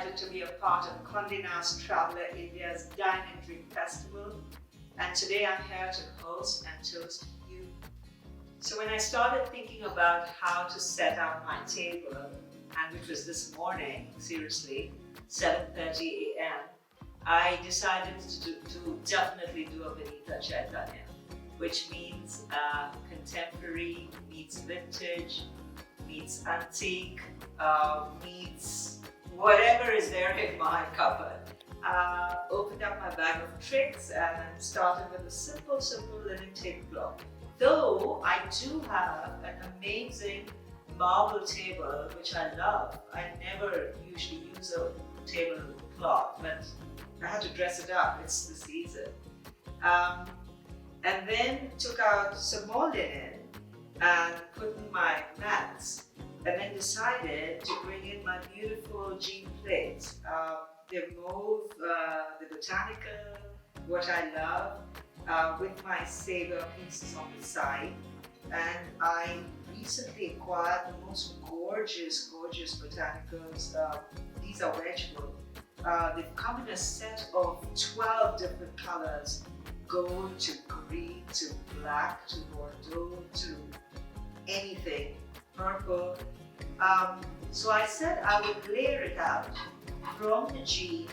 excited to be a part of Condé Nast Traveller India's Dine Drink Festival, and today I'm here to host and toast you. So when I started thinking about how to set up my table, and which was this morning, seriously, 7:30 a.m., I decided to definitely do a Vinita Chaitanya, which means contemporary meets vintage, meets antique, meets whatever is there in my cupboard. Opened up my bag of tricks and started with a simple linen tablecloth. Though I do have an amazing marble table, which I love. I never usually use a tablecloth, but I had to dress it up, it's the season. And then took out some more linen and put in my mats, and then decided to bring in my beautiful jean plates. They're mauve, the botanical, what I love, with my saber pieces on the side. And I recently acquired the most gorgeous botanicals. These are vegetable. They've come in a set of 12 different colors, gold to green to black to bordeaux to anything, purple. So I said I would layer it out from the jean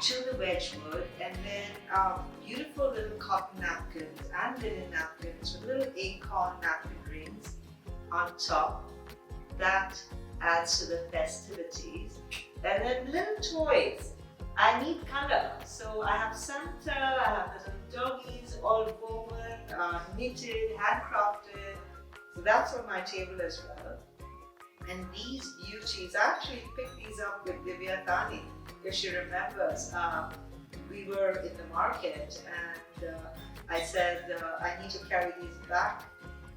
to the wedgwood, and then beautiful little cotton napkins and linen napkins with little acorn napkin rings on top. That adds to the festivities. And then little toys. I need color, so I have Santa, I have little doggies, all woven, knitted, handcrafted. So that's on my table as well. And these beauties, I actually picked these up with Divya, if she remembers. We were in the market and I said, I need to carry these back.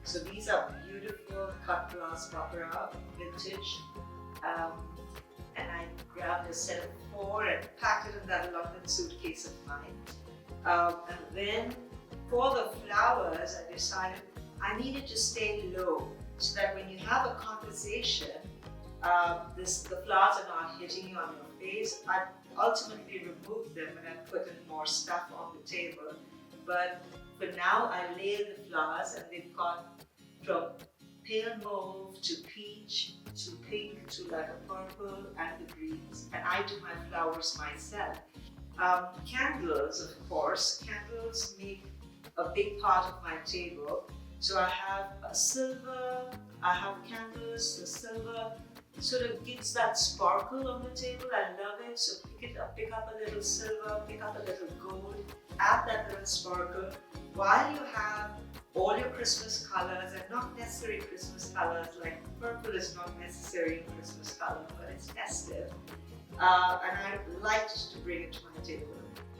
So these are beautiful cut glass baccarat, vintage. And I grabbed a set of 4 and packed it in that London suitcase of mine. And then for the flowers, I decided I needed to stay low so that when you have a conversation, the flowers are not hitting you on your face. I ultimately removed them and I put in more stuff on the table. But for now, I layer the flowers and they've gone from pale mauve to peach to pink to like a purple and the greens. And I do my flowers myself. Candles, of course. Candles make a big part of my table. So I have a silver, I have candles. The silver sort of gives that sparkle on the table. I love it. So pick up a little silver, pick up a little gold, add that little sparkle. While you have all your Christmas colors, and not necessarily Christmas colors, like purple is not necessarily Christmas color, but it's festive. And I liked to bring it to my table.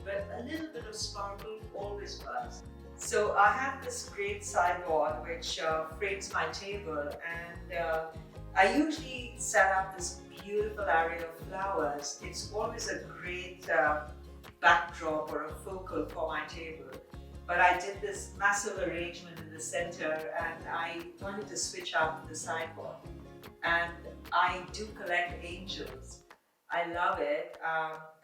But a little bit of sparkle always works. So I have this great sideboard which frames my table, and I usually set up this beautiful area of flowers. It's always a great backdrop or a focal for my table. But I did this massive arrangement in the center and I wanted to switch out the sideboard. And I do collect angels. I love it,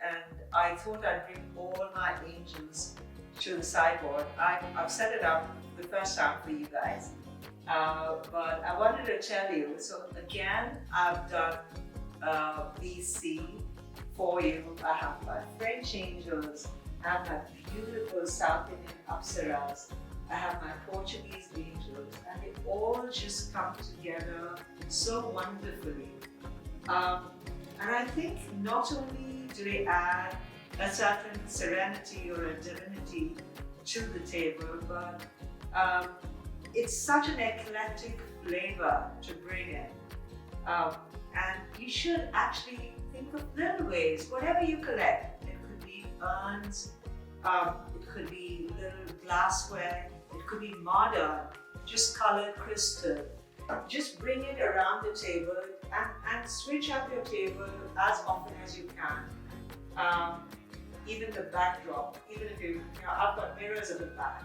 and I thought I'd bring all my angels to the sideboard. I've set it up the first time for you guys, but I wanted to tell you, so again, I've done BC for you. I have my French angels, I have my beautiful South Indian apsaras, I have my Portuguese angels, and they all just come together so wonderfully. And I think not only do they add a certain serenity or a divinity to the table, but it's such an eclectic flavor to bring in. And you should actually think of little ways, whatever you collect. It could be urns, it could be little glassware, it could be modern, just colored crystal. Just bring it around the table and switch up your table as often as you can. Even the backdrop, even if I've got mirrors at the back.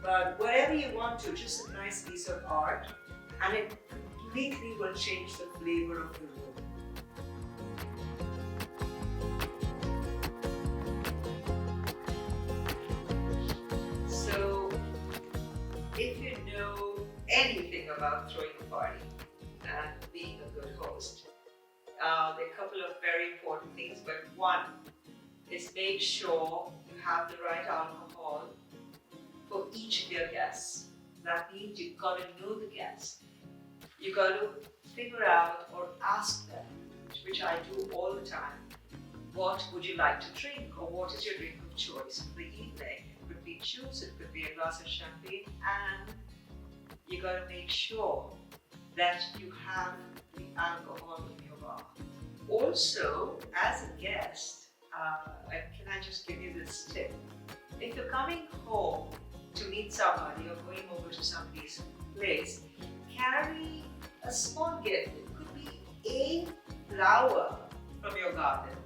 But whatever you want to, just a nice piece of art, and it completely will change the flavor of the room. about throwing a party and being a good host. There are a couple of very important things, but one is make sure you have the right alcohol for each of your guests. That means you've got to know the guests. You've got to figure out or ask them, which I do all the time, what would you like to drink, or what is your drink of choice for the evening? It could be juice, it could be a glass of champagne, and you got to make sure that you have the alcohol in your bar. Also, as a guest, can I just give you this tip? If you're coming home to meet somebody or going over to somebody's place, carry a small gift. It could be a flower from your garden.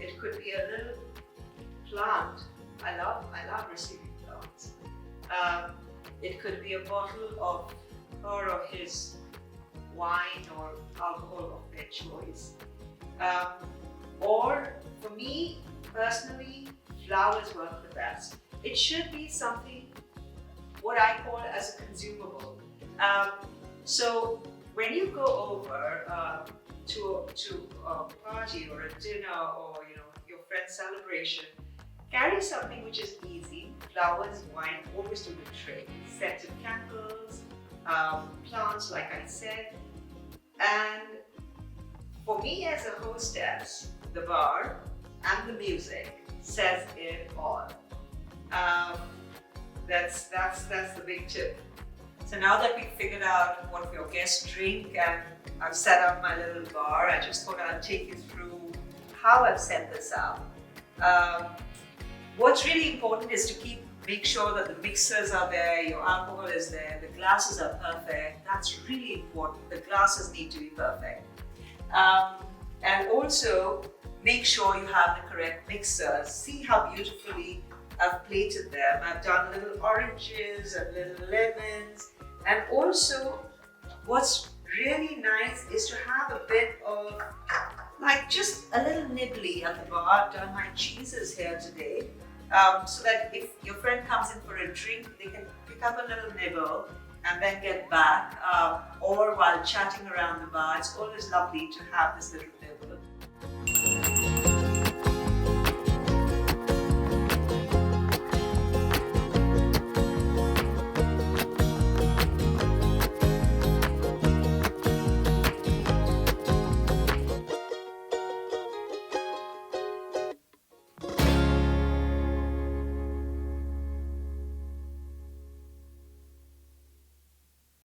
It could be a little plant. I love receiving plants. It could be a bottle of her or his wine or alcohol of their choice. Or for me personally, flowers work the best. It should be something what I call as a consumable. So when you go over to a party or a dinner or your friend's celebration, carry something which is easy. Flowers, wine, always to the tray. Scented candles, plants, like I said. And for me as a hostess, the bar and the music says it all. That's the big tip. So now that we've figured out what your guests drink and I've set up my little bar, I just thought I'd take you through how I've set this up. What's really important is to make sure that the mixers are there, your alcohol is there, the glasses are perfect. That's really important. The glasses need to be perfect. And also make sure you have the correct mixers. See how beautifully I've plated them. I've done little oranges and little lemons. And also, what's really nice is to have a bit of, like just a little nibbly at the bar. I've done my cheeses here today. So that if your friend comes in for a drink, they can pick up a little nibble and then get back. Or while chatting around the bar, it's always lovely to have this little nibble.